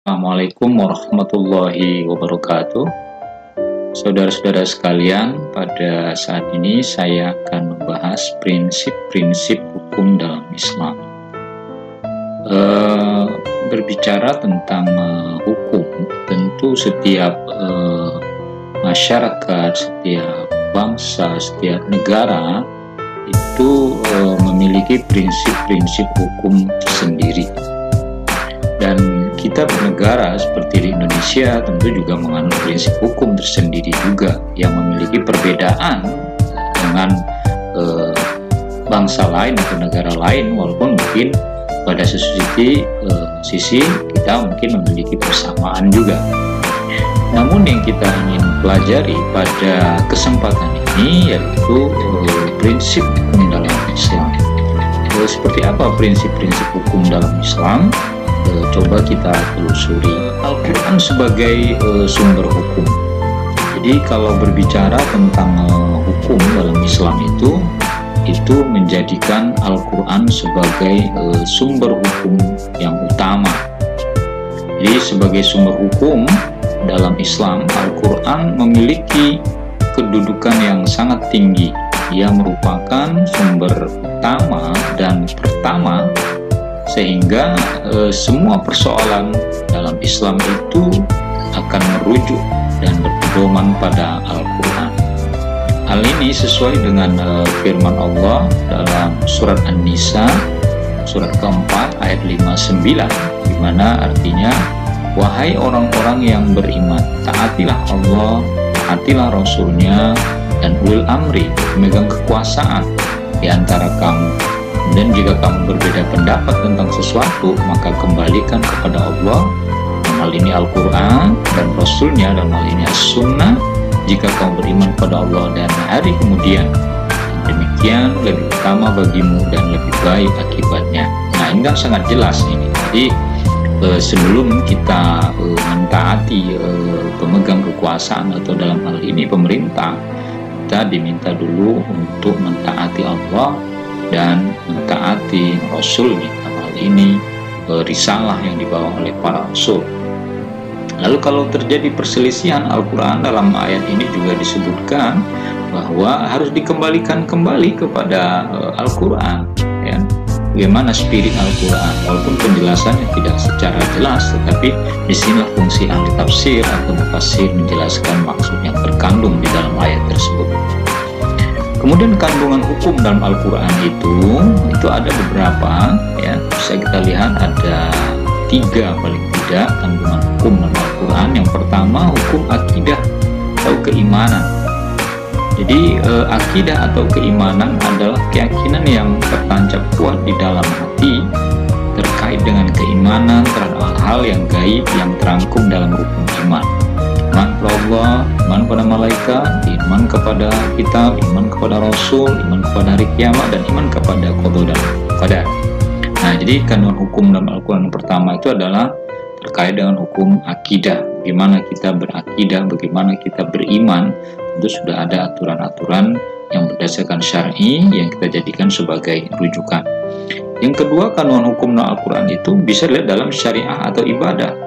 Assalamualaikum warahmatullahi wabarakatuh. Saudara-saudara sekalian, pada saat ini saya akan membahas prinsip-prinsip hukum dalam Islam. Berbicara tentang hukum, tentu setiap masyarakat, setiap bangsa, setiap negara itu memiliki prinsip-prinsip hukum sendiri. Dan kita bernegara seperti di Indonesia tentu juga menganut prinsip hukum tersendiri juga yang memiliki perbedaan dengan bangsa lain atau negara lain, walaupun mungkin pada sisi kita mungkin memiliki persamaan juga. Namun yang kita ingin pelajari pada kesempatan ini yaitu prinsip hukum dalam Islam. Seperti apa prinsip-prinsip hukum dalam Islam? Coba kita telusuri Al-Quran sebagai sumber hukum. Jadi kalau berbicara tentang hukum dalam Islam itu menjadikan Al-Quran sebagai sumber hukum yang utama. Jadi sebagai sumber hukum dalam Islam, Al-Quran memiliki kedudukan yang sangat tinggi. Ia merupakan sumber utama dan pertama, sehingga semua persoalan dalam Islam itu akan merujuk dan berpedoman pada Al-Quran. Hal ini sesuai dengan firman Allah dalam surat An-Nisa surat keempat ayat 59, di mana artinya, wahai orang-orang yang beriman, taatilah Allah, taatilah Rasul-Nya, dan ulil amri, pemegang kekuasaan di antara kamu. Dan jika kamu berbeda pendapat tentang sesuatu, maka kembalikan kepada Allah, dalam hal ini Al-Quran, dan Rasul-Nya, dalam hal ini As-Sunnah, jika kamu beriman kepada Allah dan hari kemudian. Demikian lebih utama bagimu dan lebih baik akibatnya. Nah, ini kan sangat jelas ini. Jadi sebelum kita mentaati pemegang kekuasaan atau dalam hal ini pemerintah, kita diminta dulu untuk mentaati Allah dan mentaati Rasul-Nya, dalam hal ini risalah yang dibawa oleh para Rasul. Lalu kalau terjadi perselisihan, Al-Quran dalam ayat ini juga disebutkan bahwa harus dikembalikan kembali kepada Al-Quran, ya. Bagaimana spirit Al-Quran, walaupun penjelasannya tidak secara jelas, tetapi disinilah fungsi ahli tafsir atau mufassir menjelaskan maksud yang terkandung di dalam ayat tersebut. Kemudian kandungan hukum dalam Al-Quran itu ada beberapa, ya. Bisa kita lihat ada 3 paling tidak kandungan hukum dalam Al-Quran. Yang pertama, hukum akidah atau keimanan. Jadi akidah atau keimanan adalah keyakinan yang tertancap kuat di dalam hati terkait dengan keimanan terhadap hal-hal yang gaib yang terangkum dalam rukun iman. Iman kepada Allah, iman kepada malaikat, iman kepada kitab, iman kepada Rasul, iman kepada hari kiamat, dan iman kepada qada dan qadar. Nah, jadi kandungan hukum dalam Al-Quran yang pertama itu adalah terkait dengan hukum akidah. Bagaimana kita berakidah, bagaimana kita beriman, tentu sudah ada aturan-aturan yang berdasarkan syar'i yang kita jadikan sebagai rujukan. Yang kedua, kandungan hukum dalam Al-Quran itu bisa dilihat dalam syariah atau ibadah.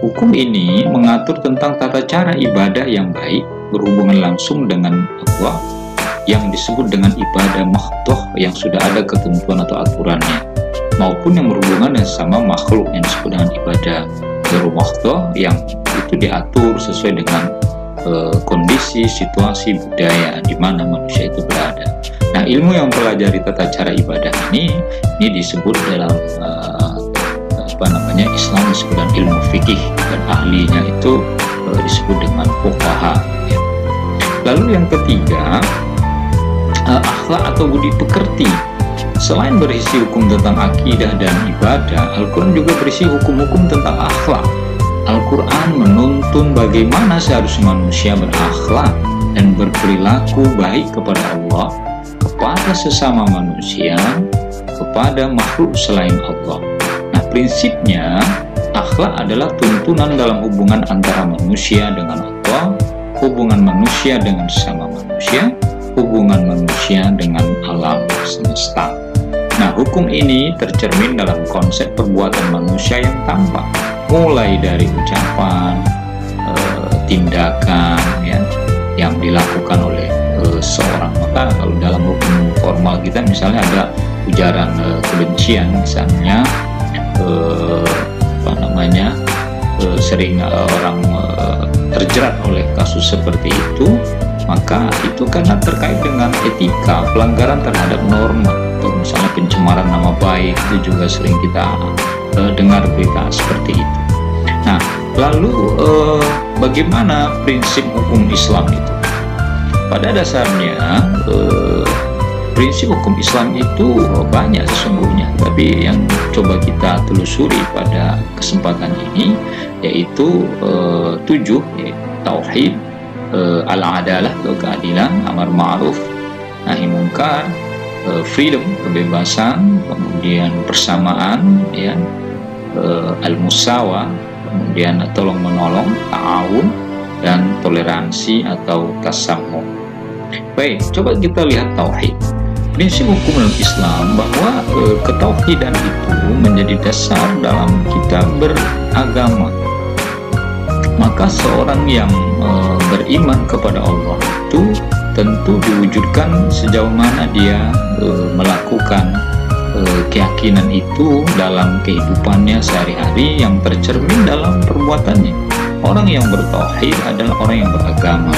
Hukum ini mengatur tentang tata cara ibadah yang baik berhubungan langsung dengan Allah yang disebut dengan ibadah mahdhah yang sudah ada ketentuan atau aturannya, maupun yang berhubungan dengan sama makhluk yang disebut dengan ibadah ghairu mahdhah yang itu diatur sesuai dengan kondisi, situasi, budaya di mana manusia itu berada. Nah, ilmu yang mempelajari tata cara ibadah ini disebut dalam Islam disebut dengan ilmu fikih, dan ahlinya itu disebut dengan fuqaha, ya. Lalu yang ketiga, akhlak atau budi pekerti. Selain berisi hukum tentang akidah dan ibadah, Al-Quran juga berisi hukum-hukum tentang akhlak. Al-Quran menuntun bagaimana seharusnya manusia berakhlak dan berperilaku baik kepada Allah, kepada sesama manusia, kepada makhluk selain Allah. Nah, prinsipnya akhlak adalah tuntunan dalam hubungan antara manusia dengan Allah, hubungan manusia dengan sesama manusia, hubungan manusia dengan alam semesta. Nah, hukum ini tercermin dalam konsep perbuatan manusia yang tampak, mulai dari ucapan, tindakan ya yang dilakukan oleh seorang. Maka kalau dalam hukum formal kita misalnya ada ujaran kebencian misalnya, sering orang terjerat oleh kasus seperti itu, maka itu karena terkait dengan etika, pelanggaran terhadap norma, atau misalnya pencemaran nama baik, itu juga sering kita dengar berita seperti itu. Nah, lalu bagaimana prinsip hukum Islam itu? Pada dasarnya prinsip hukum Islam itu banyak sesungguhnya, tapi yang coba kita telusuri pada kesempatan ini yaitu 7, yaitu tauhid, al-adalah atau keadilan, amar ma'ruf nahi mungkar, freedom kebebasan, kemudian persamaan ya, al-musawa, kemudian tolong menolong, ta'awun, dan toleransi atau tasamuh. Baik, coba kita lihat tauhid. Prinsip hukum dalam Islam bahwa ketauhidan itu menjadi dasar dalam kita beragama. Maka seorang yang beriman kepada Allah itu tentu diwujudkan sejauh mana dia melakukan keyakinan itu dalam kehidupannya sehari-hari yang tercermin dalam perbuatannya. Orang yang bertauhid adalah orang yang beragama,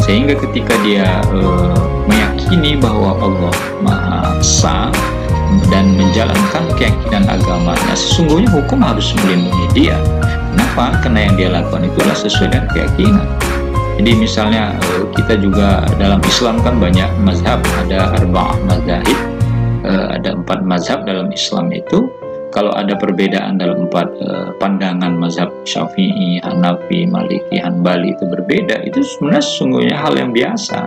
sehingga ketika dia meyakini bahwa Allah Maha Esa dan menjalankan keyakinan agamanya, sesungguhnya hukum harus melindungi dia. Kenapa? Karena yang dia lakukan itulah sesuai dengan keyakinan. Jadi misalnya kita juga dalam Islam kan banyak mazhab, ada arba'ah mazahib, ada 4 mazhab dalam Islam itu. Kalau ada perbedaan dalam 4 pandangan mazhab Syafi'i, Hanafi, Maliki, Hanbali itu berbeda, itu sebenarnya sesungguhnya hal yang biasa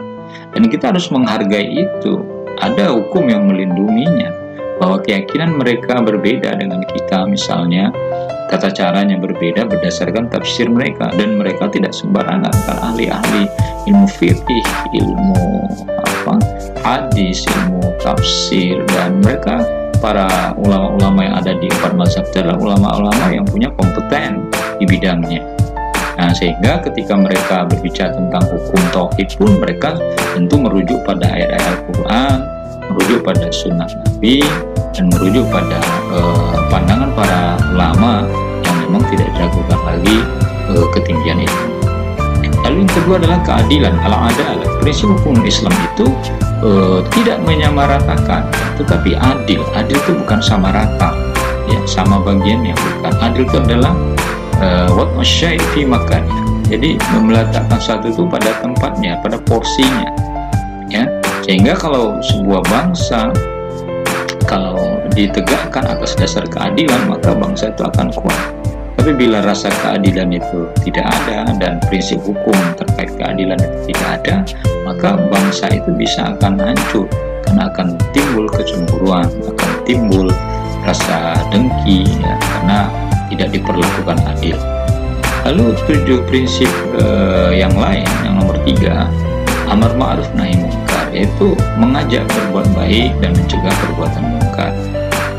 dan kita harus menghargai itu. Ada hukum yang melindunginya, bahwa keyakinan mereka berbeda dengan kita, misalnya tata caranya berbeda berdasarkan tafsir mereka, dan mereka tidak sembarangan, kan ahli-ahli ilmu fikih, ilmu hadis, ilmu tafsir, dan mereka para ulama-ulama yang ada di 4 mazhab adalah ulama-ulama yang punya kompeten di bidangnya. Nah, sehingga ketika mereka berbicara tentang hukum tauhid pun mereka tentu merujuk pada ayat-ayat Al-Quran, merujuk pada sunnah Nabi, dan merujuk pada pandangan para ulama yang memang tidak diragukan lagi ketinggian itu. Lalu yang kedua adalah keadilan, al-adalah. Prinsip hukum Islam itu tidak menyamaratakan, tetapi adil. Adil itu bukan sama rata, ya, sama bagiannya bukan. Adil itu adalah wad'u syai' fi makannya. Jadi meletakkan satu itu pada tempatnya, pada porsinya, ya. Sehingga kalau sebuah bangsa kalau ditegakkan atas dasar keadilan, maka bangsa itu akan kuat. Tapi bila rasa keadilan itu tidak ada dan prinsip hukum terkait keadilan itu tidak ada, maka bangsa itu bisa akan hancur, karena akan timbul kecemburuan, akan timbul rasa dengki, ya, karena tidak diperlakukan adil. Lalu 7 prinsip yang lain, yang nomor 3, amar ma'ruf nahi mungkar, yaitu mengajak berbuat baik dan mencegah perbuatan mungkar.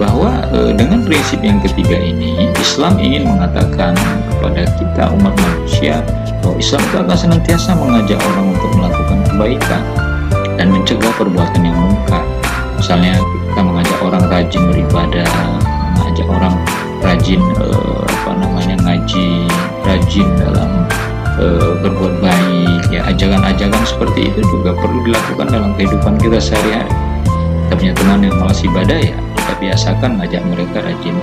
Bahwa dengan prinsip yang ketiga ini, Islam ingin mengatakan kepada kita umat manusia bahwa Islam itu akan senantiasa mengajak orang untuk melakukan kebaikan dan mencegah perbuatan yang mungkar. Misalnya kita mengajak orang rajin beribadah, mengajak orang rajin ngaji, rajin dalam berbuat baik, ya. Ajakan-ajakan seperti itu juga perlu dilakukan dalam kehidupan kita sehari-hari. Kita punya teman yang malas ibadah, ya kita biasakan ngajak mereka rajin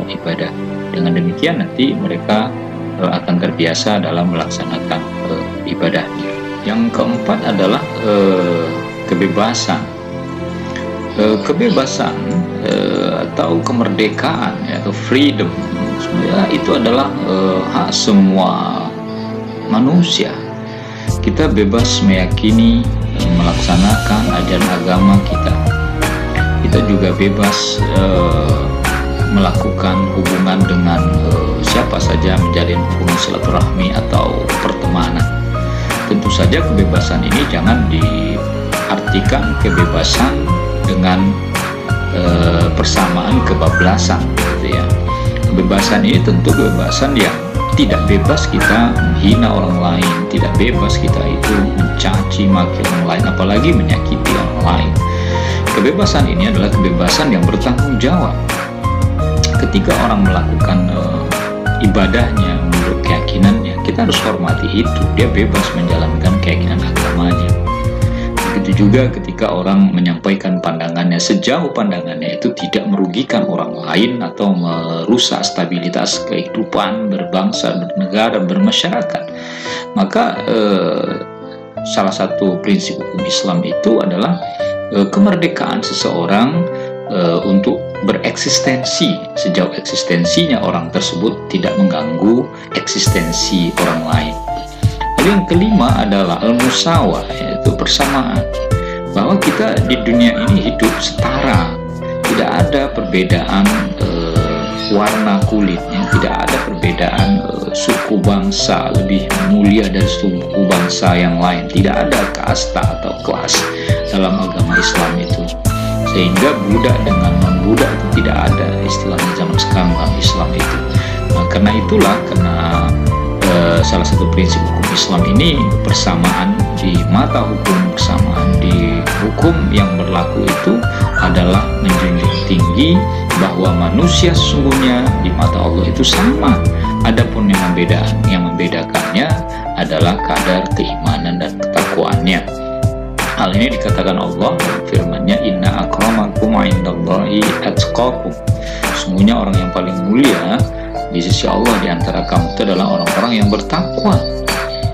ibadah. Dengan demikian nanti mereka akan terbiasa dalam melaksanakan ibadahnya. Yang keempat adalah kebebasan. Kebebasan atau kemerdekaan, atau freedom, sebenarnya itu adalah hak semua manusia. Kita bebas meyakini, melaksanakan ajaran agama kita. Kita juga bebas melakukan hubungan dengan siapa saja, menjalin hubungan silaturahmi atau pertemanan. Tentu saja kebebasan ini jangan diartikan kebebasan dengan persamaan kebablasan, gitu ya. kebebasan ini tentu kebebasan yang tidak bebas kita menghina orang lain, tidak bebas kita itu mencaci maki orang lain, apalagi menyakiti orang lain. Kebebasan ini adalah kebebasan yang bertanggung jawab. Ketika orang melakukan ibadahnya menurut keyakinannya, kita harus hormati itu. Dia bebas menjalankan keyakinan agamanya. Begitu juga ketika orang menyampaikan pandangannya, sejauh pandangannya itu tidak merugikan orang lain atau merusak stabilitas kehidupan berbangsa, bernegara, bermasyarakat, maka salah satu prinsip hukum Islam itu adalah kemerdekaan seseorang untuk bereksistensi sejauh eksistensinya orang tersebut tidak mengganggu eksistensi orang lain. Lalu yang kelima adalah al-musawah, yaitu persamaan, bahwa kita di dunia ini hidup setara, tidak ada perbedaan warna kulitnya, tidak ada perbedaan suku bangsa lebih mulia dari suku bangsa yang lain, tidak ada kasta atau kelas dalam agama Islam itu. Sehingga budak dengan non-budak itu tidak ada istilahnya zaman sekarang dalam Islam itu. Nah, karena itulah, karena salah satu prinsip hukum Islam ini persamaan di mata hukum, persamaan di hukum yang berlaku itu adalah menjunjung tinggi bahwa manusia sesungguhnya di mata Allah itu sama. Adapun yang membedakannya adalah kadar keimanan dan ketakwaannya. Hal ini dikatakan Allah firman-Nya, inna akramakum indallahi atqakum. Sesungguhnya orang yang paling mulia di sisi Allah di antara kamu itu adalah orang-orang yang bertakwa.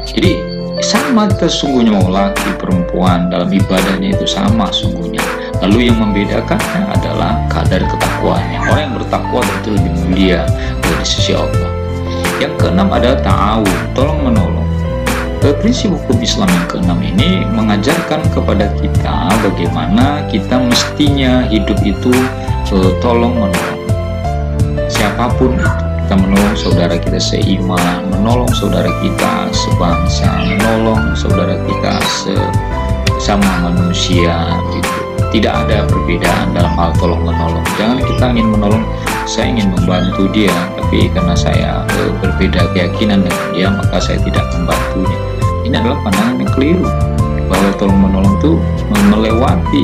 Jadi sama kita sesungguhnya, mau laki perempuan dalam ibadahnya itu sama sesungguhnya. Lalu yang membedakannya adalah kadar ketakwaannya. Orang yang bertakwa tentu lebih mulia dari sisi Allah. Yang keenam adalah ta'awun, tolong menolong. Prinsip hukum Islam yang keenam ini mengajarkan kepada kita bagaimana kita mestinya hidup itu tolong menolong siapapun itu. Kita menolong saudara kita seiman, menolong saudara kita sebangsa, menolong saudara kita sesama manusia gitu. Tidak ada perbedaan dalam hal tolong menolong. Jangan kita ingin menolong, saya ingin membantu dia, tapi karena saya berbeda keyakinan dengan dia, maka saya tidak membantunya. Ini adalah pandangan yang keliru, bahwa tolong menolong itu melewati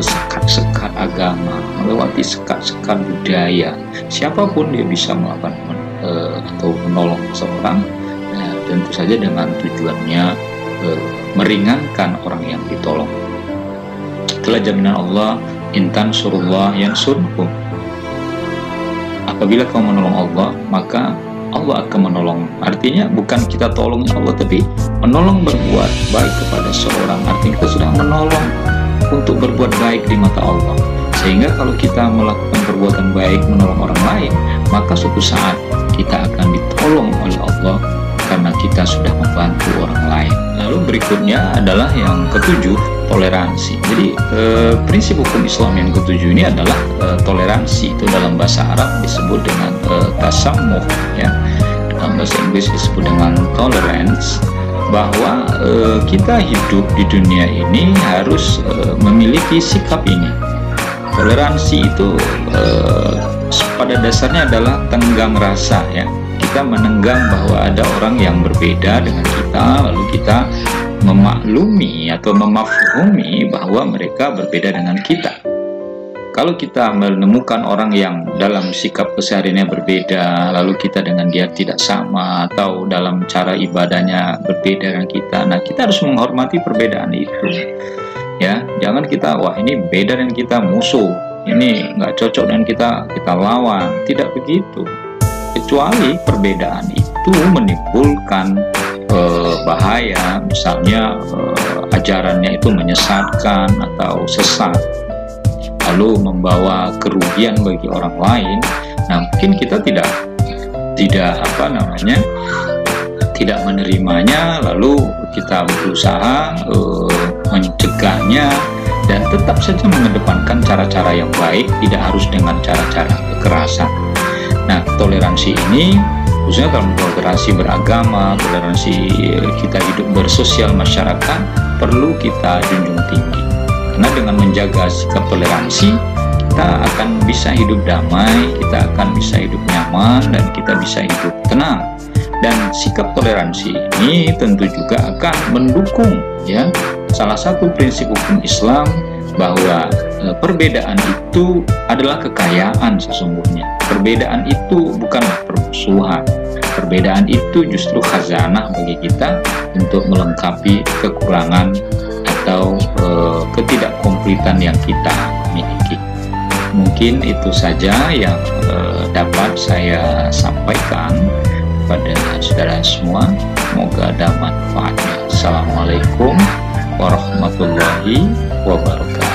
sekat-sekat agama, melewati sekat-sekat budaya. Siapapun dia bisa melakukan atau menolong seseorang, tentu saja dengan tujuannya meringankan orang yang ditolong. Itulah jaminan Allah, intan surullah yang surkum. Apabila kau menolong Allah, maka Allah akan menolong. Artinya bukan kita tolong Allah, tapi menolong berbuat baik kepada seorang. Artinya kita sudah menolong untuk berbuat baik di mata Allah. Sehingga kalau kita melakukan perbuatan baik, menolong orang lain, maka suatu saat kita akan ditolong oleh Allah karena kita sudah membantu orang lain. Lalu berikutnya adalah yang ketujuh, toleransi. Jadi prinsip hukum Islam yang ketujuh ini adalah toleransi. Itu dalam bahasa Arab disebut dengan tasammuh, ya. Dalam bahasa Inggris disebut dengan tolerance. Bahwa kita hidup di dunia ini harus memiliki sikap ini. Toleransi itu pada dasarnya adalah tenggang rasa, ya. Kita menenggang bahwa ada orang yang berbeda dengan kita, lalu kita memaklumi atau memahami bahwa mereka berbeda dengan kita. Kalau kita menemukan orang yang dalam sikap kesehariannya berbeda, lalu kita dengan dia tidak sama, atau dalam cara ibadahnya berbeda dengan kita, nah kita harus menghormati perbedaan itu, ya. Jangan kita, wah ini beda dengan kita, musuh, ini nggak cocok dengan kita lawan. Tidak begitu. Kecuali perbedaan itu menimbulkan bahaya, misalnya ajarannya itu menyesatkan atau sesat, lalu membawa kerugian bagi orang lain. Nah, mungkin kita tidak tidak menerimanya, lalu kita berusaha mencegahnya dan tetap saja mengedepankan cara-cara yang baik, tidak harus dengan cara-cara kekerasan. Nah, toleransi ini khususnya dalam toleransi beragama, toleransi kita hidup bersosial masyarakat perlu kita junjung tinggi. Karena dengan menjaga sikap toleransi, kita kita akan bisa hidup damai, kita akan bisa hidup nyaman, dan kita bisa hidup tenang. Dan sikap toleransi ini tentu juga akan mendukung ya salah satu prinsip hukum Islam, bahwa perbedaan itu adalah kekayaan sesungguhnya. Perbedaan itu bukanlah permusuhan. Perbedaan itu justru khazanah bagi kita untuk melengkapi kekurangan atau ketidakkompletan yang kita miliki. Mungkin itu saja yang dapat saya sampaikan pada saudara semua. Semoga ada manfaatnya. Assalamualaikum warahmatullahi wabarakatuh.